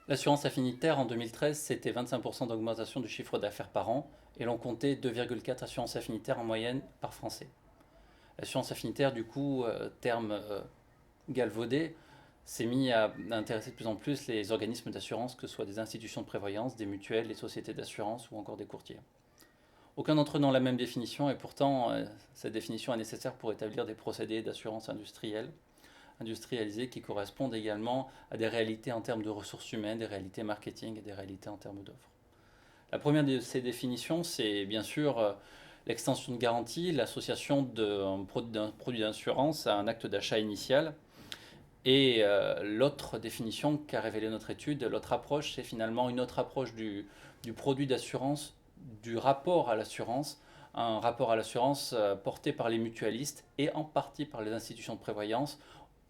L'assurance affinitaire en 2013, c'était 25% d'augmentation du chiffre d'affaires par an et l'on comptait 2,4 assurances affinitaires en moyenne par Français. L'assurance affinitaire, du coup, terme galvaudé, s'est mis à intéresser de plus en plus les organismes d'assurance, que ce soit des institutions de prévoyance, des mutuelles, les sociétés d'assurance ou encore des courtiers. Aucun d'entre eux n'a la même définition et pourtant cette définition est nécessaire pour établir des procédés d'assurance industrialisés qui correspondent également à des réalités en termes de ressources humaines, des réalités marketing et des réalités en termes d'offres. La première de ces définitions, c'est bien sûr l'extension de garantie, l'association d'un produit d'assurance à un acte d'achat initial. Et l'autre définition qu'a révélé notre étude, l'autre approche, c'est finalement une autre approche du produit d'assurance, du rapport à l'assurance, un rapport à l'assurance porté par les mutualistes et en partie par les institutions de prévoyance,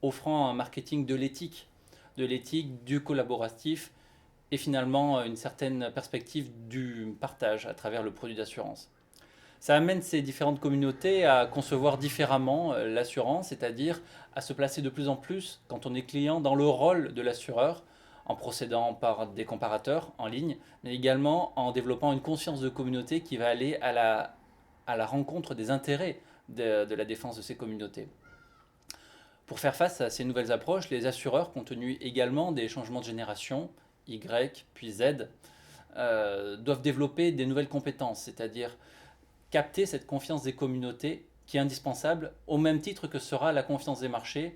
offrant un marketing de l'éthique, du collaboratif et finalement une certaine perspective du partage à travers le produit d'assurance. Ça amène ces différentes communautés à concevoir différemment l'assurance, c'est-à-dire à se placer de plus en plus, quand on est client, dans le rôle de l'assureur, en procédant par des comparateurs en ligne, mais également en développant une conscience de communauté qui va aller à la rencontre des intérêts de la défense de ces communautés. Pour faire face à ces nouvelles approches, les assureurs, compte tenu également des changements de génération, Y puis Z, doivent développer des nouvelles compétences, c'est-à-dire capter cette confiance des communautés qui est indispensable au même titre que sera la confiance des marchés,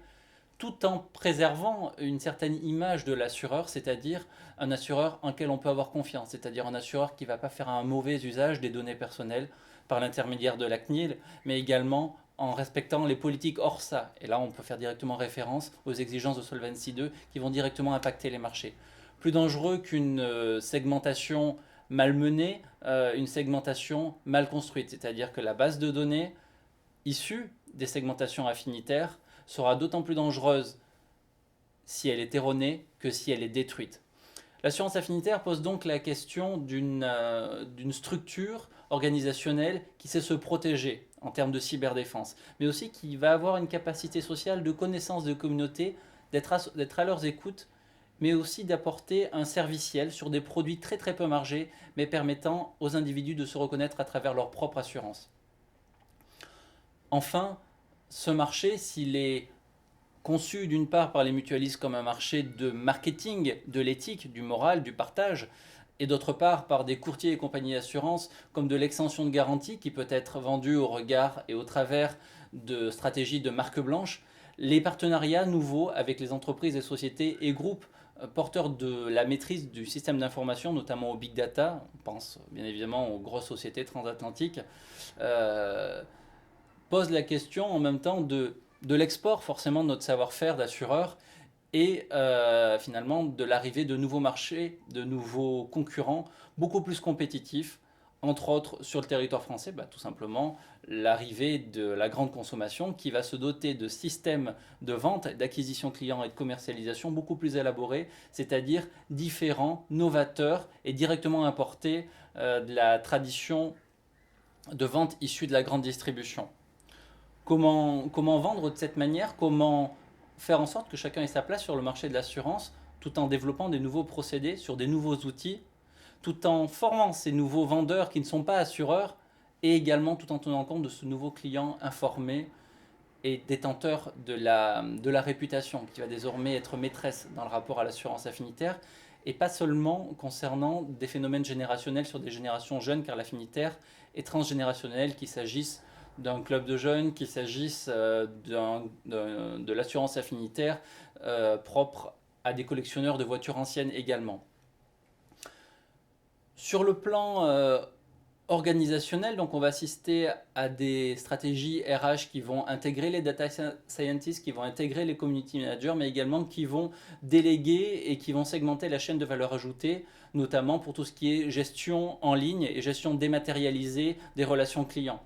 tout en préservant une certaine image de l'assureur, c'est-à-dire un assureur en lequel on peut avoir confiance, c'est-à-dire un assureur qui ne va pas faire un mauvais usage des données personnelles par l'intermédiaire de la CNIL, mais également en respectant les politiques ORSA. Et là, on peut faire directement référence aux exigences de Solvency 2 qui vont directement impacter les marchés. Plus dangereux qu'une segmentation malmenée, une segmentation mal construite, c'est-à-dire que la base de données issue des segmentations affinitaires sera d'autant plus dangereuse si elle est erronée que si elle est détruite. L'assurance affinitaire pose donc la question d'une structure organisationnelle qui sait se protéger en termes de cyberdéfense, mais aussi qui va avoir une capacité sociale de connaissance de communauté, d'être à leurs écoutes, mais aussi d'apporter un serviciel sur des produits très très peu margés, mais permettant aux individus de se reconnaître à travers leur propre assurance. Enfin, ce marché, s'il est conçu d'une part par les mutualistes comme un marché de marketing, de l'éthique, du moral, du partage, et d'autre part par des courtiers et compagnies d'assurance comme de l'extension de garantie qui peut être vendue au regard et au travers de stratégies de marque blanche, les partenariats nouveaux avec les entreprises et sociétés et groupes porteurs de la maîtrise du système d'information, notamment au big data, on pense bien évidemment aux grosses sociétés transatlantiques, euh, pose la question en même temps de l'export forcément de notre savoir-faire d'assureur et finalement de l'arrivée de nouveaux marchés, de nouveaux concurrents beaucoup plus compétitifs, entre autres sur le territoire français, tout simplement l'arrivée de la grande consommation qui va se doter de systèmes de vente, d'acquisition clients et de commercialisation beaucoup plus élaborés, c'est-à-dire différents, novateurs et directement importés de la tradition de vente issue de la grande distribution. Comment vendre de cette manière? Comment faire en sorte que chacun ait sa place sur le marché de l'assurance tout en développant des nouveaux procédés sur des nouveaux outils, tout en formant ces nouveaux vendeurs qui ne sont pas assureurs et également tout en tenant compte de ce nouveau client informé et détenteur de la réputation qui va désormais être maîtresse dans le rapport à l'assurance affinitaire et pas seulement concernant des phénomènes générationnels sur des générations jeunes car l'affinitaire est transgénérationnel, qu'il s'agisse d'un club de jeunes, qu'il s'agisse de l'assurance affinitaire propre à des collectionneurs de voitures anciennes également. Sur le plan organisationnel, donc on va assister à des stratégies RH qui vont intégrer les data scientists, qui vont intégrer les community managers, mais également qui vont déléguer et qui vont segmenter la chaîne de valeur ajoutée, notamment pour tout ce qui est gestion en ligne et gestion dématérialisée des relations clients.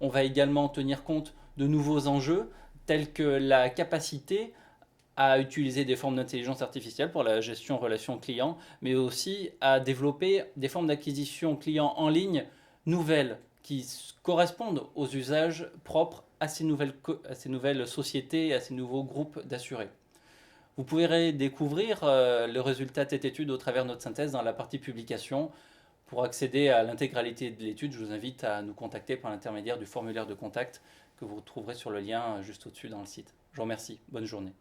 On va également tenir compte de nouveaux enjeux tels que la capacité à utiliser des formes d'intelligence artificielle pour la gestion relations clients, mais aussi à développer des formes d'acquisition clients en ligne nouvelles qui correspondent aux usages propres à ces nouvelles sociétés et à ces nouveaux groupes d'assurés. Vous pourrez découvrir le résultat de cette étude au travers de notre synthèse dans la partie publication. Pour accéder à l'intégralité de l'étude, je vous invite à nous contacter par l'intermédiaire du formulaire de contact que vous retrouverez sur le lien juste au-dessus dans le site. Je vous remercie. Bonne journée.